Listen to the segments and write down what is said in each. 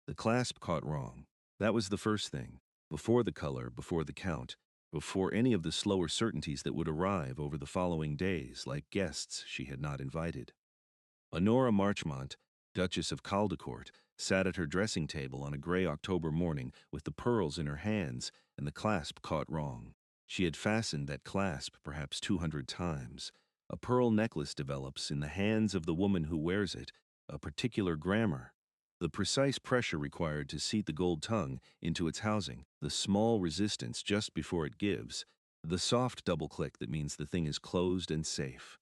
The clasp caught wrong. That was the first thing. Before the color, before the count, before any of the slower certainties that would arrive over the following days like guests she had not invited. Honora Marchmont, Duchess of Caldecourt, sat at her dressing table on a gray October morning with the pearls in her hands and the clasp caught wrong. She had fastened that clasp perhaps 200 times. A pearl necklace develops in the hands of the woman who wears it, a particular grammar. The precise pressure required to seat the gold tongue into its housing, the small resistance just before it gives, the soft double click that means the thing is closed and safe.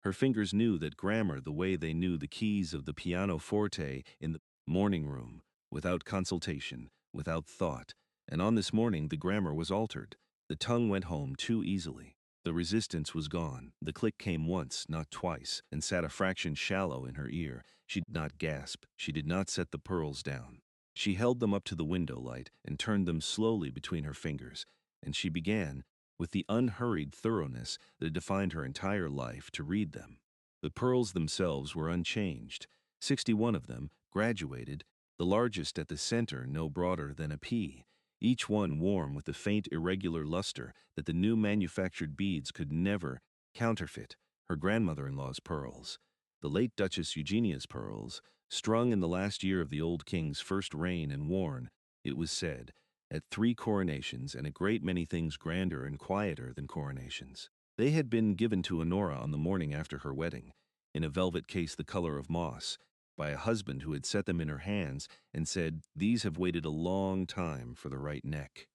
Her fingers knew that grammar the way they knew the keys of the pianoforte in the morning room, without consultation, without thought, and on this morning the grammar was altered. The tongue went home too easily. The resistance was gone. The click came once, not twice, and sat a fraction shallow in her ear. She did not gasp. She did not set the pearls down. She held them up to the window light and turned them slowly between her fingers, and she began, with the unhurried thoroughness that defined her entire life, to read them. The pearls themselves were unchanged, 61 of them, graduated, the largest at the center no broader than a pea, each one warm with the faint irregular luster that the new manufactured beads could never counterfeit. Her grandmother-in-law's pearls, the late Duchess Eugenia's pearls, strung in the last year of the old king's first reign and worn, it was said, at 3 coronations and a great many things grander and quieter than coronations. They had been given to Honora on the morning after her wedding, in a velvet case the color of moss, by a husband who had set them in her hands and said, "These have waited a long time for the right neck.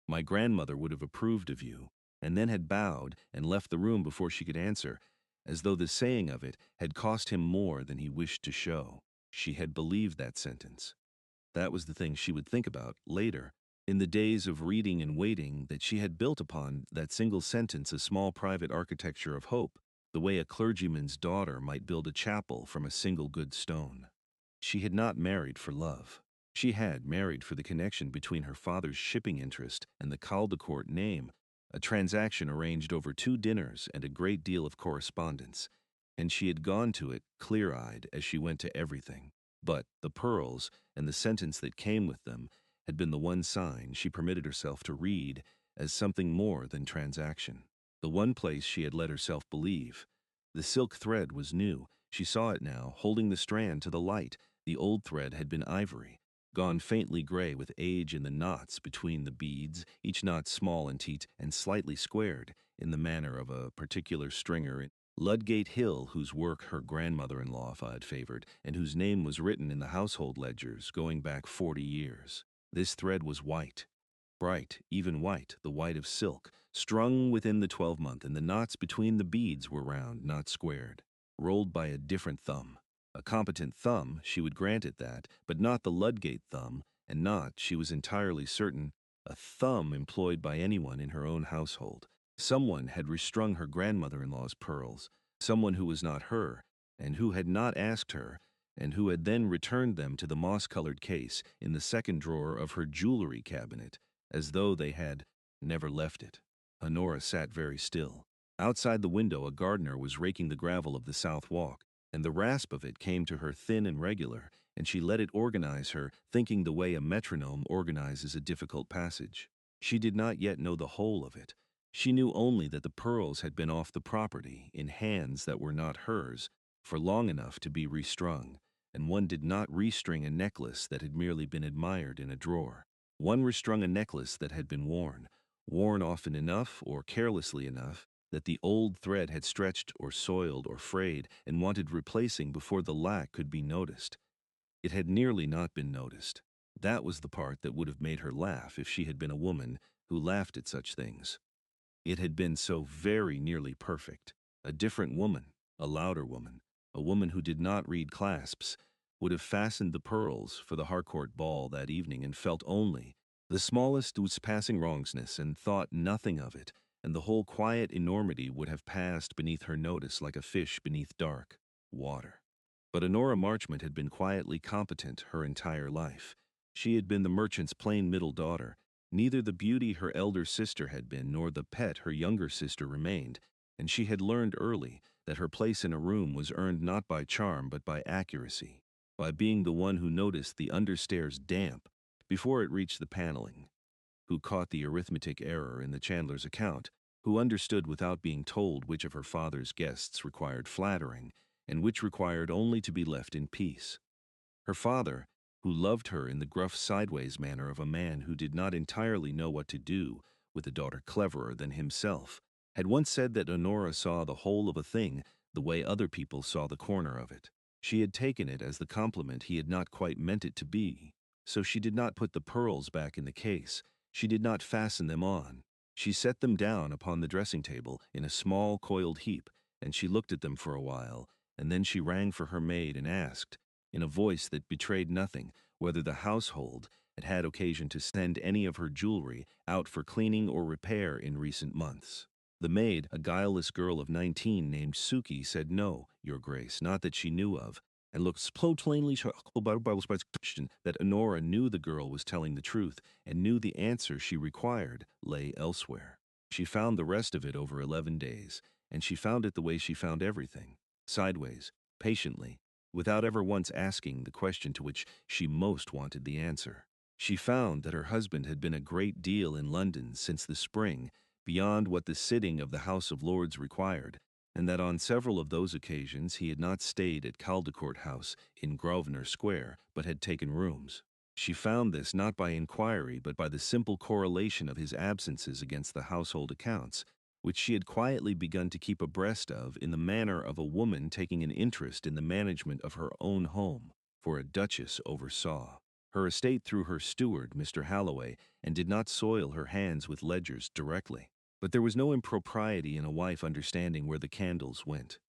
My grandmother would have approved of you," and then had bowed and left the room before she could answer, as though the saying of it had cost him more than he wished to show. She had believed that sentence. That was the thing she would think about later, in the days of reading and waiting, that she had built upon that single sentence a small private architecture of hope, the way a clergyman's daughter might build a chapel from a single good stone. She had not married for love. She had married for the connection between her father's shipping interest and the Caldecourt name, a transaction arranged over 2 dinners and a great deal of correspondence, and she had gone to it clear-eyed as she went to everything. But the pearls, and the sentence that came with them, had been the one sign she permitted herself to read as something more than transaction. The one place she had let herself believe. The silk thread was new. She saw it now, holding the strand to the light. The old thread had been ivory, gone faintly gray with age in the knots between the beads, each knot small and neat and slightly squared, in the manner of a particular stringer in Ludgate Hill, whose work her grandmother-in-law had favored, and whose name was written in the household ledgers going back 40 years. This thread was white, bright, even white, the white of silk, strung within the 12-month, and the knots between the beads were round, not squared, rolled by a different thumb. A competent thumb, she would grant it that, but not the Ludgate thumb, and not, she was entirely certain, a thumb employed by anyone in her own household. Someone had restrung her grandmother-in-law's pearls, someone who was not her, and who had not asked her, and who had then returned them to the moss-colored case in the second drawer of her jewelry cabinet, as though they had never left it. Honora sat very still. Outside the window a gardener was raking the gravel of the south walk, and the rasp of it came to her thin and regular, and she let it organize her, thinking the way a metronome organizes a difficult passage. She did not yet know the whole of it. She knew only that the pearls had been off the property, in hands that were not hers, for long enough to be restrung, and one did not restring a necklace that had merely been admired in a drawer. One restrung a necklace that had been worn often enough or carelessly enough, that the old thread had stretched or soiled or frayed and wanted replacing before the lack could be noticed. It had nearly not been noticed. That was the part that would have made her laugh if she had been a woman who laughed at such things. It had been so very nearly perfect. A different woman, a louder woman, a woman who did not read clasps, would have fastened the pearls for the Harcourt ball that evening and felt only the smallest was passing wrongness and thought nothing of it, and the whole quiet enormity would have passed beneath her notice like a fish beneath dark water. But Honora Marchmont had been quietly competent her entire life. She had been the merchant's plain middle daughter, neither the beauty her elder sister had been nor the pet her younger sister remained, and she had learned early that her place in a room was earned not by charm but by accuracy. by being the one who noticed the understairs damp before it reached the paneling, who caught the arithmetic error in the chandler's account, who understood without being told which of her father's guests required flattering and which required only to be left in peace. Her father, who loved her in the gruff sideways manner of a man who did not entirely know what to do with a daughter cleverer than himself, had once said that Honora saw the whole of a thing the way other people saw the corner of it. She had taken it as the compliment he had not quite meant it to be, so she did not put the pearls back in the case. She did not fasten them on. She set them down upon the dressing table in a small coiled heap, and she looked at them for a while, and then she rang for her maid and asked, in a voice that betrayed nothing, whether the household had had occasion to send any of her jewelry out for cleaning or repair in recent months. The maid, a guileless girl of 19 named Suki, said no, Your Grace, not that she knew of, and looked so plainly that Honora knew the girl was telling the truth and knew the answer she required lay elsewhere. She found the rest of it over 11 days, and she found it the way she found everything, sideways, patiently, without ever once asking the question to which she most wanted the answer. She found that her husband had been a great deal in London since the spring, beyond what the sitting of the House of Lords required, and that on several of those occasions he had not stayed at Caldecourt House in Grosvenor Square, but had taken rooms. She found this not by inquiry, but by the simple correlation of his absences against the household accounts, which she had quietly begun to keep abreast of in the manner of a woman taking an interest in the management of her own home, for a duchess oversaw her estate through her steward, Mr. Halloway, and did not soil her hands with ledgers directly. But there was no impropriety in a wife understanding where the candles went.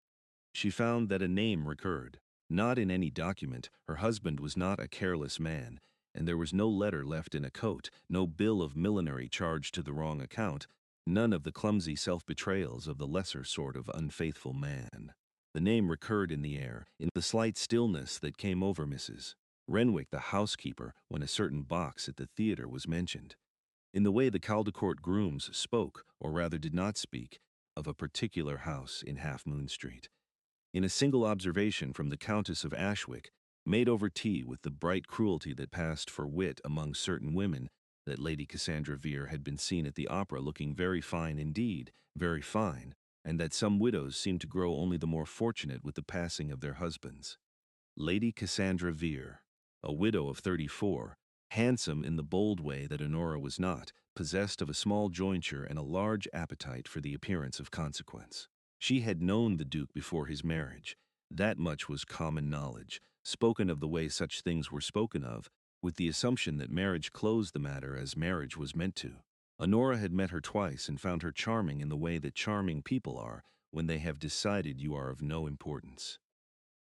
She found that a name recurred. Not in any document. Her husband was not a careless man, and there was no letter left in a coat, no bill of millinery charged to the wrong account, none of the clumsy self-betrayals of the lesser sort of unfaithful man. The name recurred in the air, in the slight stillness that came over Mrs. Renwick, the housekeeper, when a certain box at the theater was mentioned, in the way the Caldecourt grooms spoke, or rather did not speak, of a particular house in Half Moon Street. In a single observation from the Countess of Ashwick, made over tea with the bright cruelty that passed for wit among certain women, that Lady Cassandra Vere had been seen at the opera looking very fine indeed, very fine, and that some widows seemed to grow only the more fortunate with the passing of their husbands. Lady Cassandra Vere, a widow of 34, handsome in the bold way that Honora was not, possessed of a small jointure and a large appetite for the appearance of consequence. She had known the Duke before his marriage. That much was common knowledge, spoken of the way such things were spoken of, with the assumption that marriage closed the matter as marriage was meant to. Honora had met her twice and found her charming in the way that charming people are when they have decided you are of no importance.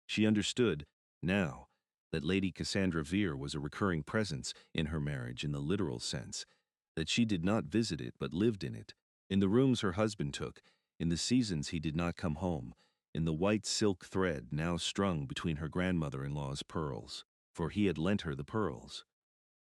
She understood, now, that Lady Cassandra Vere was a recurring presence in her marriage in the literal sense, that she did not visit it but lived in it, in the rooms her husband took, in the seasons he did not come home, in the white silk thread now strung between her grandmother-in-law's pearls, for he had lent her the pearls.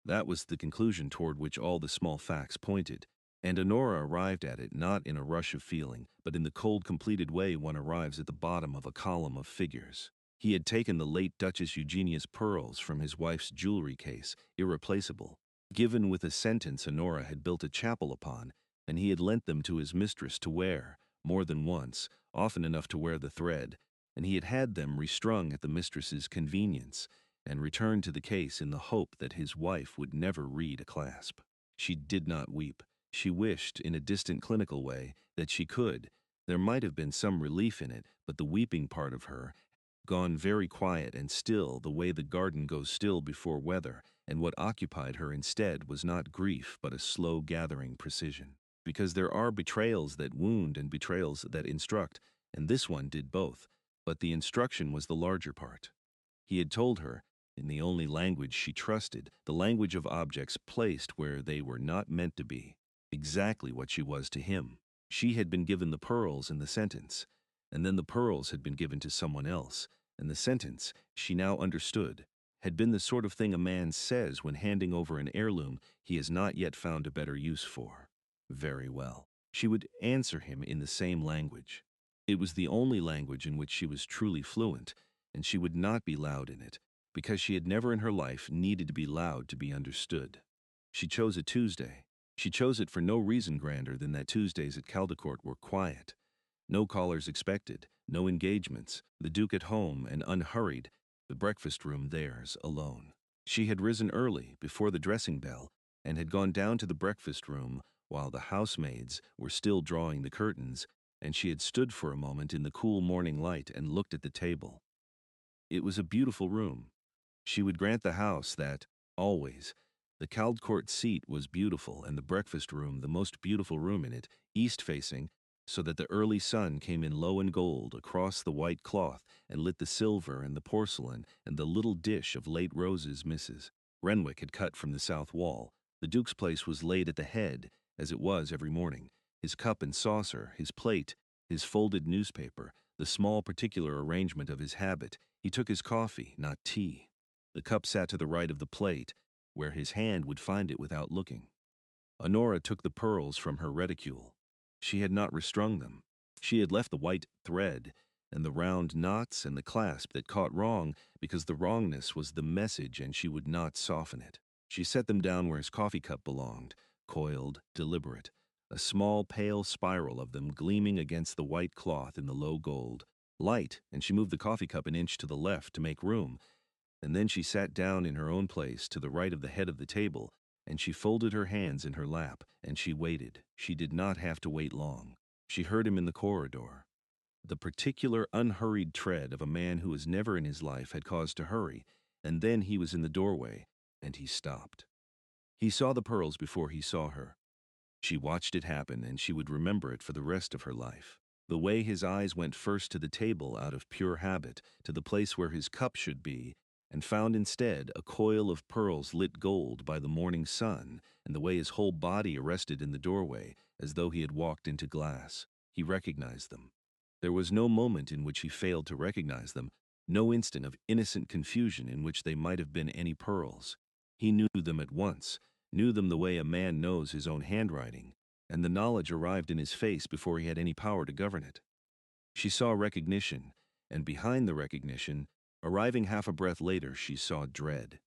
That was the conclusion toward which all the small facts pointed, and Honora arrived at it not in a rush of feeling, but in the cold completed way one arrives at the bottom of a column of figures. He had taken the late Duchess Eugenia's pearls from his wife's jewelry case, irreplaceable, given with a sentence Honora had built a chapel upon, and he had lent them to his mistress to wear, more than once, often enough to wear the thread, and he had had them restrung at the mistress's convenience, and returned to the case in the hope that his wife would never read a clasp. She did not weep. She wished, in a distant clinical way, that she could. There might have been some relief in it, but the weeping part of her gone very quiet and still, the way the garden goes still before weather, and what occupied her instead was not grief but a slow gathering precision. Because there are betrayals that wound and betrayals that instruct, and this one did both, but the instruction was the larger part. He had told her, in the only language she trusted, the language of objects placed where they were not meant to be, exactly what she was to him. She had been given the pearls in the sentence, and then the pearls had been given to someone else, and the sentence, she now understood, had been the sort of thing a man says when handing over an heirloom he has not yet found a better use for. Very well. She would answer him in the same language. It was the only language in which she was truly fluent, and she would not be loud in it, because she had never in her life needed to be loud to be understood. She chose a Tuesday. She chose it for no reason grander than that Tuesdays at Caldecourt were quiet. No callers expected, no engagements, the Duke at home and unhurried, the breakfast room theirs alone. She had risen early, before the dressing bell, and had gone down to the breakfast room while the housemaids were still drawing the curtains, and she had stood for a moment in the cool morning light and looked at the table. It was a beautiful room. She would grant the house that, always, the Caldecourt seat was beautiful and the breakfast room the most beautiful room in it, east-facing, so that the early sun came in low and gold across the white cloth and lit the silver and the porcelain and the little dish of late roses Mrs. Renwick had cut from the south wall. The Duke's place was laid at the head, as it was every morning, his cup and saucer, his plate, his folded newspaper, the small particular arrangement of his habit. He took his coffee, not tea. The cup sat to the right of the plate, where his hand would find it without looking. Honora took the pearls from her reticule. She had not restrung them. She had left the white thread and the round knots and the clasp that caught wrong because the wrongness was the message and she would not soften it. She set them down where his coffee cup belonged, coiled, deliberate, a small pale spiral of them gleaming against the white cloth in the low gold. Light, and she moved the coffee cup an inch to the left to make room, and then she sat down in her own place to the right of the head of the table, and she folded her hands in her lap, and she waited. She did not have to wait long. She heard him in the corridor. The particular unhurried tread of a man who was never in his life had cause to hurry, and then he was in the doorway, and he stopped. He saw the pearls before he saw her. She watched it happen, and she would remember it for the rest of her life. The way his eyes went first to the table out of pure habit, to the place where his cup should be, and found instead a coil of pearls lit gold by the morning sun, and the way his whole body arrested in the doorway, as though he had walked into glass. He recognized them. There was no moment in which he failed to recognize them, no instant of innocent confusion in which they might have been any pearls. He knew them at once, knew them the way a man knows his own handwriting, and the knowledge arrived in his face before he had any power to govern it. She saw recognition, and behind the recognition, arriving half a breath later, she saw dread.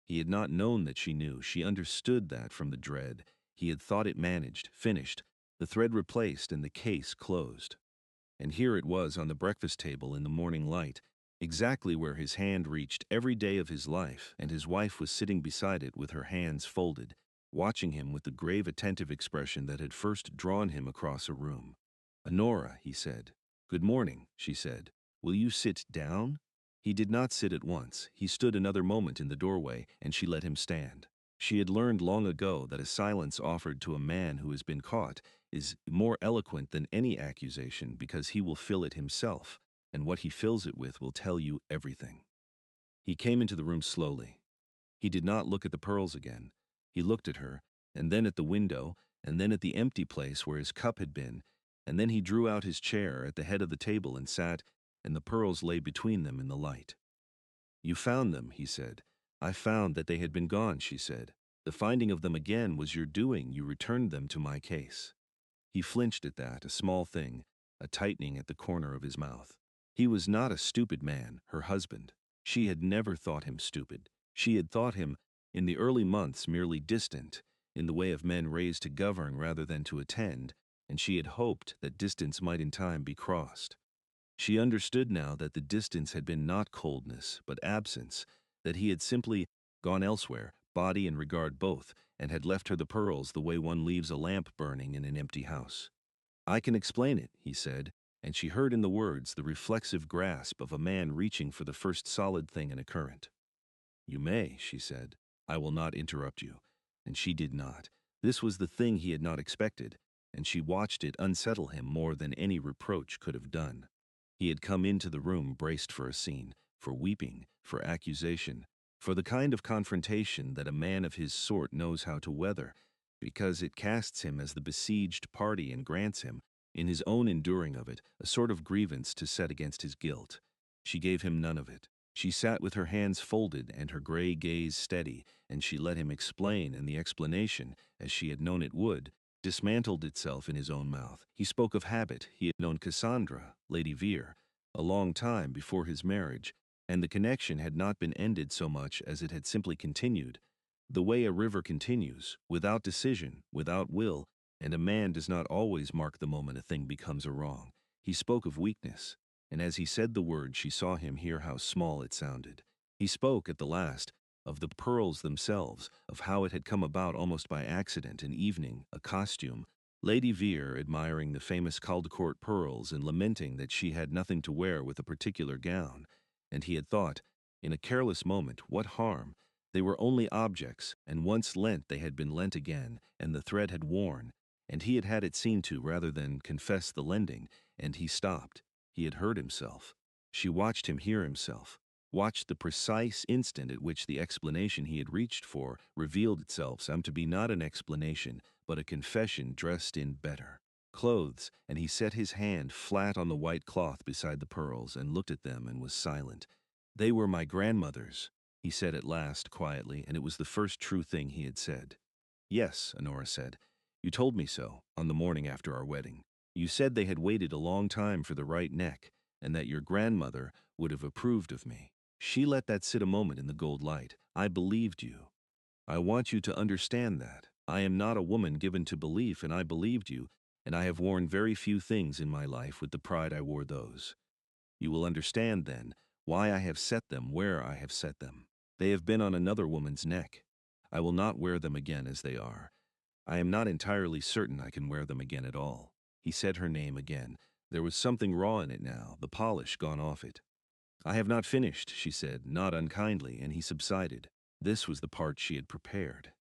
He had not known that she knew. She understood that from the dread. He had thought it managed, finished, the thread replaced, and the case closed. And here it was on the breakfast table in the morning light, exactly where his hand reached every day of his life, and his wife was sitting beside it with her hands folded, watching him with the grave attentive expression that had first drawn him across a room. "Honora," he said. "Good morning," she said. "Will you sit down?" He did not sit at once. He stood another moment in the doorway, and she let him stand. She had learned long ago that a silence offered to a man who has been caught is more eloquent than any accusation because he will fill it himself, and what he fills it with will tell you everything. He came into the room slowly. He did not look at the pearls again. He looked at her, and then at the window, and then at the empty place where his cup had been, and then he drew out his chair at the head of the table and sat, and the pearls lay between them in the light. "You found them," he said. "I found that they had been gone," she said. "The finding of them again was your doing. You returned them to my case." He flinched at that, a small thing, a tightening at the corner of his mouth. He was not a stupid man, her husband. She had never thought him stupid. She had thought him, in the early months, merely distant, in the way of men raised to govern rather than to attend, and she had hoped that distance might in time be crossed. She understood now that the distance had been not coldness, but absence, that he had simply gone elsewhere, body and regard both, and had left her the pearls the way one leaves a lamp burning in an empty house. "I can explain it," he said, and she heard in the words the reflexive grasp of a man reaching for the first solid thing in a current. "You may," she said. "I will not interrupt you." And she did not. This was the thing he had not expected, and she watched it unsettle him more than any reproach could have done. He had come into the room braced for a scene, for weeping, for accusation, for the kind of confrontation that a man of his sort knows how to weather, because it casts him as the besieged party and grants him, in his own enduring of it, a sort of grievance to set against his guilt. She gave him none of it. She sat with her hands folded and her gray gaze steady, and she let him explain, and the explanation, as she had known it would, dismantled itself in his own mouth. He spoke of habit. He had known Cassandra, Lady Vere, a long time before his marriage, and the connection had not been ended so much as it had simply continued, the way a river continues, without decision, without will, and a man does not always mark the moment a thing becomes a wrong. He spoke of weakness, and as he said the word she saw him hear how small it sounded. He spoke, at the last, of the pearls themselves, of how it had come about almost by accident, an evening, a costume, Lady Vere admiring the famous Caldecourt pearls and lamenting that she had nothing to wear with a particular gown, and he had thought, in a careless moment, what harm? They were only objects, and once lent they had been lent again, and the thread had worn, and he had had it seen to rather than confess the lending, and he stopped. He had heard himself. She watched him hear himself, watched the precise instant at which the explanation he had reached for revealed itself to be not an explanation, but a confession dressed in better clothes, and he set his hand flat on the white cloth beside the pearls and looked at them and was silent. They were my grandmother's, he said at last quietly, and it was the first true thing he had said. Yes, Honora said. You told me so, on the morning after our wedding. You said they had waited a long time for the right neck, and that your grandmother would have approved of me. She let that sit a moment in the gold light. I believed you. I want you to understand that. I am not a woman given to belief, and I believed you, and I have worn very few things in my life with the pride I wore those. You will understand, then, why I have set them where I have set them. They have been on another woman's neck. I will not wear them again as they are. I am not entirely certain I can wear them again at all. He said her name again. There was something raw in it now, the polish gone off it. I have not finished, she said, not unkindly, and he subsided. This was the part she had prepared.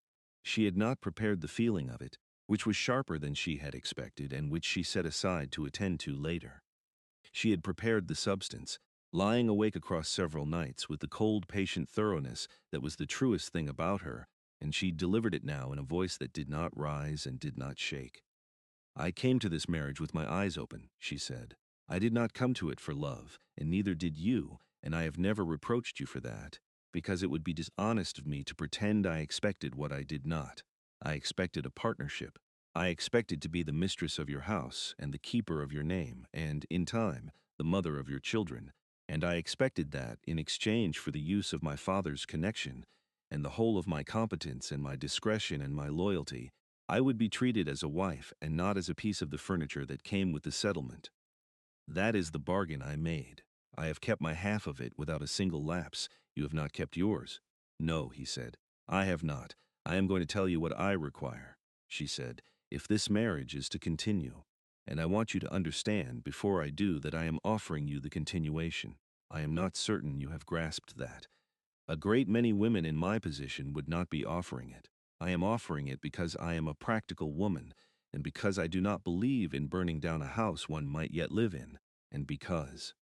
She had not prepared the feeling of it, which was sharper than she had expected and which she set aside to attend to later. She had prepared the substance, lying awake across several nights with the cold, patient thoroughness that was the truest thing about her, and she delivered it now in a voice that did not rise and did not shake. I came to this marriage with my eyes open, she said. I did not come to it for love, and neither did you, and I have never reproached you for that, because it would be dishonest of me to pretend I expected what I did not. I expected a partnership. I expected to be the mistress of your house and the keeper of your name, and, in time, the mother of your children, and I expected that, in exchange for the use of my father's connection, and the whole of my competence and my discretion and my loyalty, I would be treated as a wife and not as a piece of the furniture that came with the settlement. That is the bargain I made. I have kept my half of it without a single lapse. You have not kept yours. No, he said. I have not. I am going to tell you what I require, she said, if this marriage is to continue. And I want you to understand, before I do, that I am offering you the continuation. I am not certain you have grasped that. A great many women in my position would not be offering it. I am offering it because I am a practical woman, and because I do not believe in burning down a house one might yet live in, and because—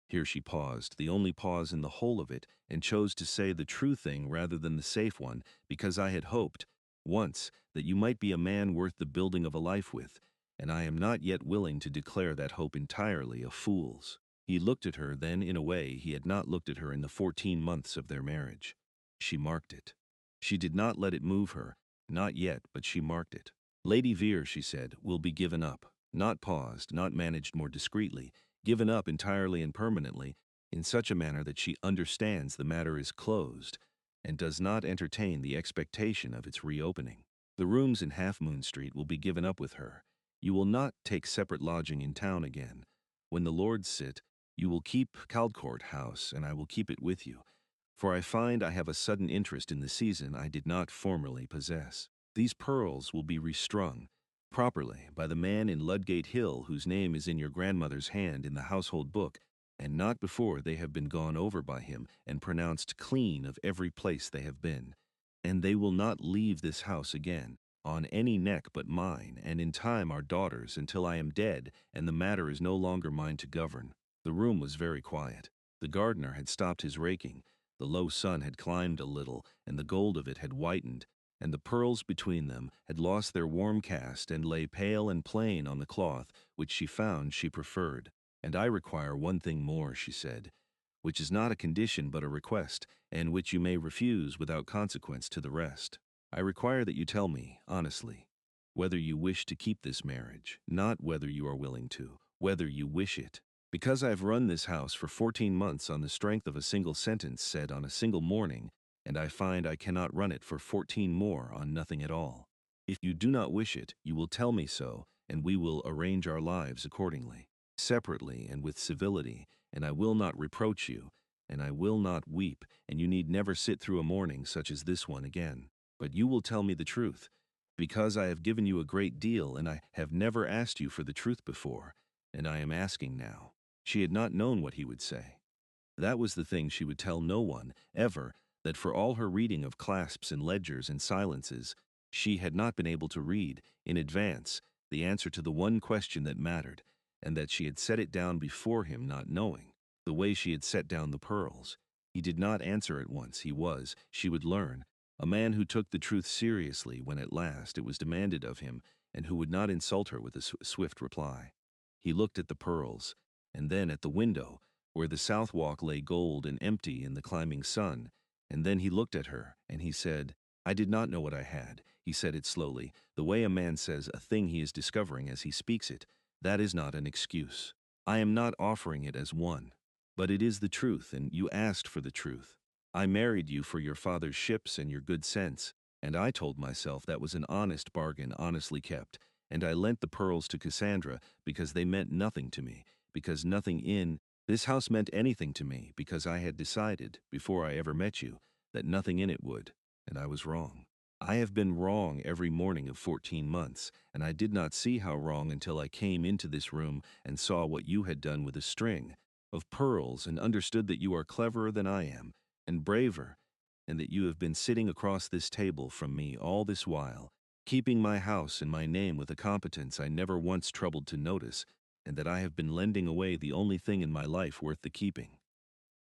Here she paused, the only pause in the whole of it, and chose to say the true thing rather than the safe one, because I had hoped, once, that you might be a man worth the building of a life with, and I am not yet willing to declare that hope entirely a fool's. He looked at her then in a way he had not looked at her in the 14 months of their marriage. She marked it. She did not let it move her, not yet, but she marked it. Lady Vere, she said, will be given up, not paused, not managed more discreetly, given up entirely and permanently, in such a manner that she understands the matter is closed, and does not entertain the expectation of its reopening. The rooms in Half Moon Street will be given up with her. You will not take separate lodging in town again. When the lords sit, you will keep Caldecourt House, and I will keep it with you, for I find I have a sudden interest in the season I did not formerly possess. These pearls will be restrung, properly, by the man in Ludgate Hill whose name is in your grandmother's hand in the household book, and not before they have been gone over by him and pronounced clean of every place they have been. And they will not leave this house again, on any neck but mine, and in time our daughters, until I am dead, and the matter is no longer mine to govern. The room was very quiet. The gardener had stopped his raking. The low sun had climbed a little, and the gold of it had whitened, and the pearls between them had lost their warm cast and lay pale and plain on the cloth, which she found she preferred. And I require one thing more, she said, which is not a condition but a request, and which you may refuse without consequence to the rest. I require that you tell me, honestly, whether you wish to keep this marriage, not whether you are willing to, whether you wish it. Because I have run this house for 14 months on the strength of a single sentence said on a single morning, and I find I cannot run it for 14 more on nothing at all. If you do not wish it, you will tell me so, and we will arrange our lives accordingly, separately and with civility, and I will not reproach you, and I will not weep, and you need never sit through a morning such as this one again. But you will tell me the truth, because I have given you a great deal, and I have never asked you for the truth before, and I am asking now. She had not known what he would say. That was the thing she would tell no one, ever, that for all her reading of clasps and ledgers and silences, she had not been able to read, in advance, the answer to the one question that mattered, and that she had set it down before him not knowing, the way she had set down the pearls. He did not answer at once. He was, she would learn, a man who took the truth seriously when at last it was demanded of him, and who would not insult her with a swift reply. He looked at the pearls, and then at the window, where the south walk lay gold and empty in the climbing sun, and then he looked at her, and he said, I did not know what I had. He said it slowly, the way a man says a thing he is discovering as he speaks it. That is not an excuse. I am not offering it as one. But it is the truth, and you asked for the truth. I married you for your father's ships and your good sense, and I told myself that was an honest bargain honestly kept, and I lent the pearls to Cassandra because they meant nothing to me, because nothing in this house meant anything to me, because I had decided, before I ever met you, that nothing in it would, and I was wrong. I have been wrong every morning of 14 months, and I did not see how wrong until I came into this room and saw what you had done with a string of pearls and understood that you are cleverer than I am, and braver, and that you have been sitting across this table from me all this while, keeping my house and my name with a competence I never once troubled to notice, and that I have been lending away the only thing in my life worth the keeping.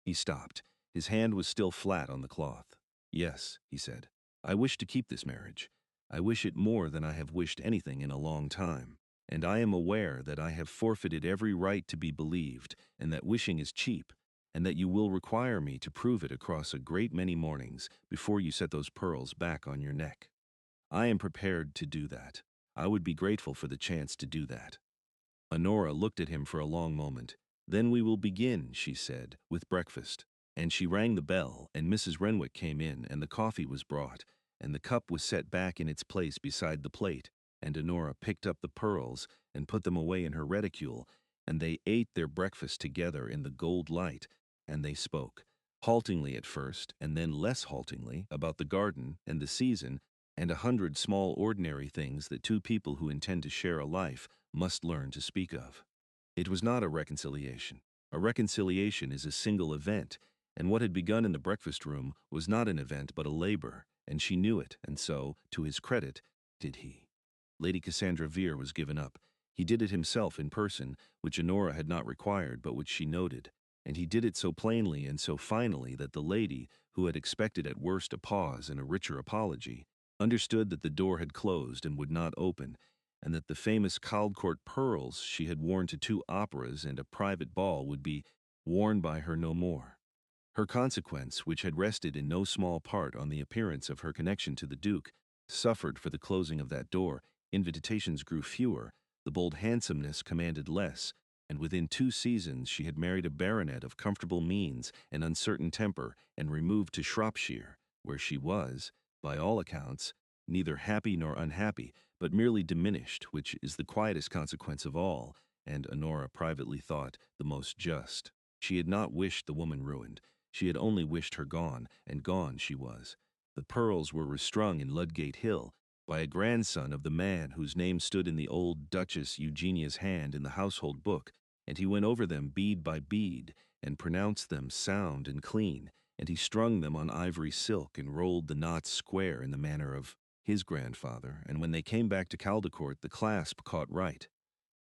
He stopped. His hand was still flat on the cloth. Yes, he said, I wish to keep this marriage. I wish it more than I have wished anything in a long time, and I am aware that I have forfeited every right to be believed, and that wishing is cheap, and that you will require me to prove it across a great many mornings before you set those pearls back on your neck. I am prepared to do that. I would be grateful for the chance to do that. Honora looked at him for a long moment. Then we will begin, she said, with breakfast. And she rang the bell, and Mrs. Renwick came in, and the coffee was brought, and the cup was set back in its place beside the plate, and Honora picked up the pearls and put them away in her reticule, and they ate their breakfast together in the gold light, and they spoke, haltingly at first, and then less haltingly, about the garden and the season, and 100 small ordinary things that two people who intend to share a life must learn to speak of. It was not a reconciliation. A reconciliation is a single event, and what had begun in the breakfast room was not an event but a labor, and she knew it, and so, to his credit, did he. Lady Cassandra Vere was given up. He did it himself in person, which Honora had not required, but which she noted, and he did it so plainly and so finally that the lady, who had expected at worst a pause and a richer apology, understood that the door had closed and would not open, and that the famous Caldcourt pearls she had worn to 2 operas and a private ball would be worn by her no more. Her consequence, which had rested in no small part on the appearance of her connection to the Duke, suffered for the closing of that door. Invitations grew fewer, the bold handsomeness commanded less, and within 2 seasons she had married a baronet of comfortable means and uncertain temper, and removed to Shropshire, where she was, by all accounts, neither happy nor unhappy, but merely diminished, which is the quietest consequence of all, and Honora privately thought the most just. She had not wished the woman ruined. She had only wished her gone, and gone she was. The pearls were restrung in Ludgate Hill by a grandson of the man whose name stood in the old Duchess Eugenia's hand in the household book, and he went over them bead by bead, and pronounced them sound and clean, and he strung them on ivory silk and rolled the knots square in the manner of his grandfather, and when they came back to Caldecott, the clasp caught right.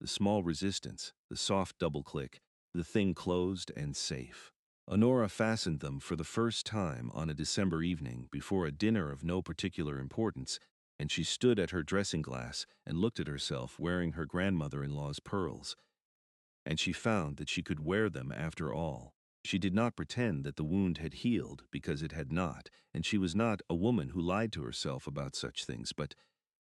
The small resistance, the soft double click, the thing closed and safe. Honora fastened them for the first time on a December evening before a dinner of no particular importance, and she stood at her dressing-glass and looked at herself wearing her grandmother-in-law's pearls. And she found that she could wear them after all. She did not pretend that the wound had healed, because it had not, and she was not a woman who lied to herself about such things, but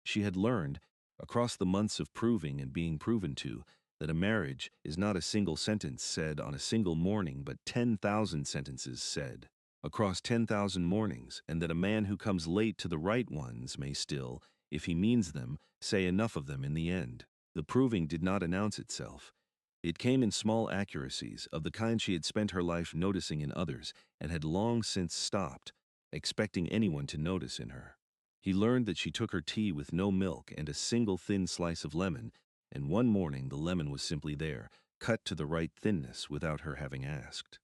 she had learned, across the months of proving and being proven to, that a marriage is not a single sentence said on a single morning, but 10,000 sentences said across 10,000 mornings, and that a man who comes late to the right ones may still, if he means them, say enough of them in the end. The proving did not announce itself. It came in small accuracies, of the kind she had spent her life noticing in others, and had long since stopped, expecting anyone to notice in her. He learned that she took her tea with no milk and a single thin slice of lemon, and one morning the lemon was simply there, cut to the right thinness without her having asked.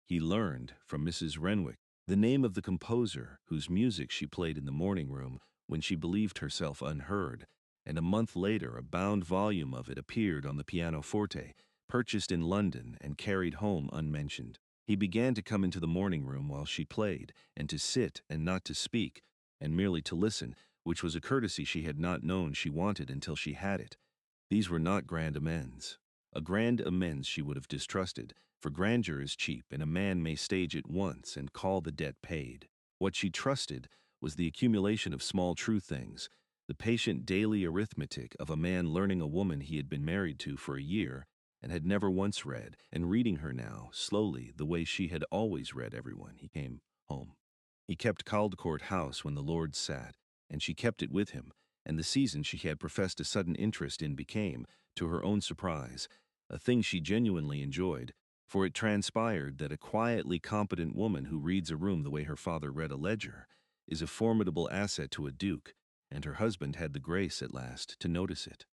He learned, from Mrs. Renwick, the name of the composer whose music she played in the morning room when she believed herself unheard, and a month later a bound volume of it appeared on the pianoforte, purchased in London and carried home unmentioned. He began to come into the morning room while she played, and to sit and not to speak, and merely to listen, which was a courtesy she had not known she wanted until she had it. These were not grand amends. A grand amends she would have distrusted, for grandeur is cheap, and a man may stage it once and call the debt paid. What she trusted was the accumulation of small true things, the patient daily arithmetic of a man learning a woman he had been married to for a year and had never once read, and reading her now, slowly, the way she had always read everyone he came home. He kept Caldcourt House when the Lords sat, and she kept it with him, and the season she had professed a sudden interest in became, to her own surprise, a thing she genuinely enjoyed, for it transpired that a quietly competent woman who reads a room the way her father read a ledger is a formidable asset to a duke, and her husband had the grace, at last, to notice it.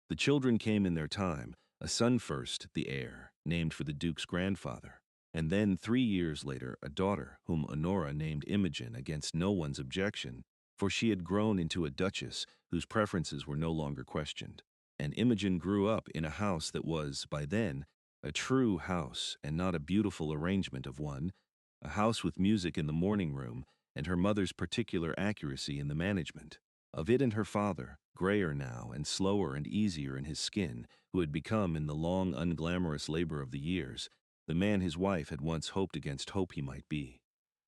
The children came in their time, a son first, the heir, named for the duke's grandfather, and then 3 years later a daughter, whom Honora named Imogen against no one's objection, for she had grown into a duchess whose preferences were no longer questioned. And Imogen grew up in a house that was, by then, a true house and not a beautiful arrangement of one, a house with music in the morning room and her mother's particular accuracy in the management. Of it and her father, grayer now and slower and easier in his skin, who had become, in the long unglamorous labor of the years, the man his wife had once hoped against hope he might be.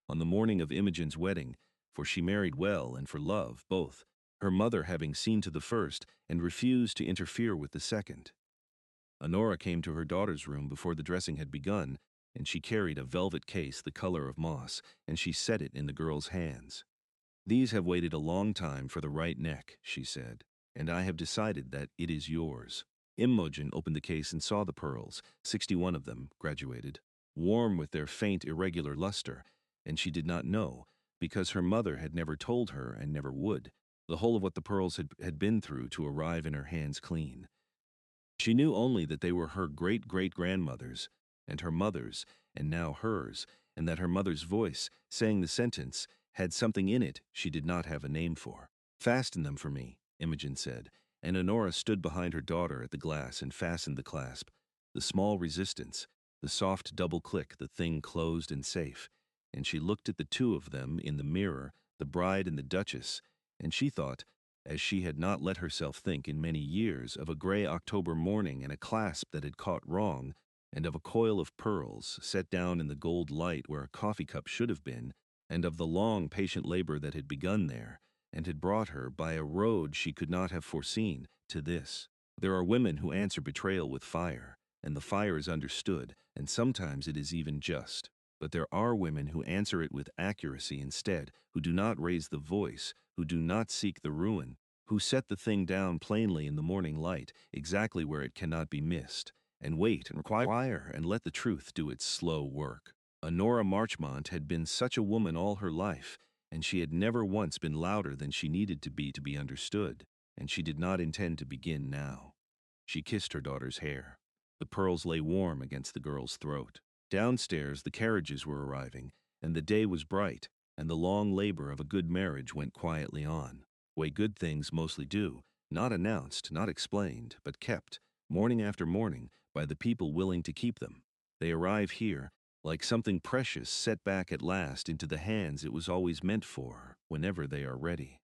On the morning of Imogen's wedding, for she married well and for love, both, her mother having seen to the first and refused to interfere with the second. Honora came to her daughter's room before the dressing had begun, and she carried a velvet case the color of moss, and she set it in the girl's hands. "These have waited a long time for the right neck," she said, "and I have decided that it is yours." Imogen opened the case and saw the pearls, 61 of them, graduated, warm with their faint irregular luster, and she did not know, because her mother had never told her and never would, the whole of what the pearls had been through to arrive in her hands clean. She knew only that they were her great-great-grandmother's, and her mother's, and now hers, and that her mother's voice, saying the sentence, had something in it she did not have a name for. "Fasten them for me," Imogen said, and Honora stood behind her daughter at the glass and fastened the clasp. The small resistance, the soft double click, the thing closed and safe, and she looked at the two of them in the mirror, the bride and the duchess, and she thought, as she had not let herself think in many years, of a gray October morning and a clasp that had caught wrong, and of a coil of pearls set down in the gold light where a coffee cup should have been, and of the long, patient labor that had begun there, and had brought her, by a road she could not have foreseen, to this. There are women who answer betrayal with fire, and the fire is understood, and sometimes it is even just. But there are women who answer it with accuracy instead, who do not raise the voice, who do not seek the ruin, who set the thing down plainly in the morning light, exactly where it cannot be missed, and wait and require and let the truth do its slow work. Honora Marchmont had been such a woman all her life, and she had never once been louder than she needed to be understood, and she did not intend to begin now. She kissed her daughter's hair. The pearls lay warm against the girl's throat. Downstairs the carriages were arriving, and the day was bright, and the long labor of a good marriage went quietly on, way good things mostly do, not announced, not explained, but kept, morning after morning, by the people willing to keep them. They arrive here, like something precious set back at last into the hands it was always meant for, whenever they are ready.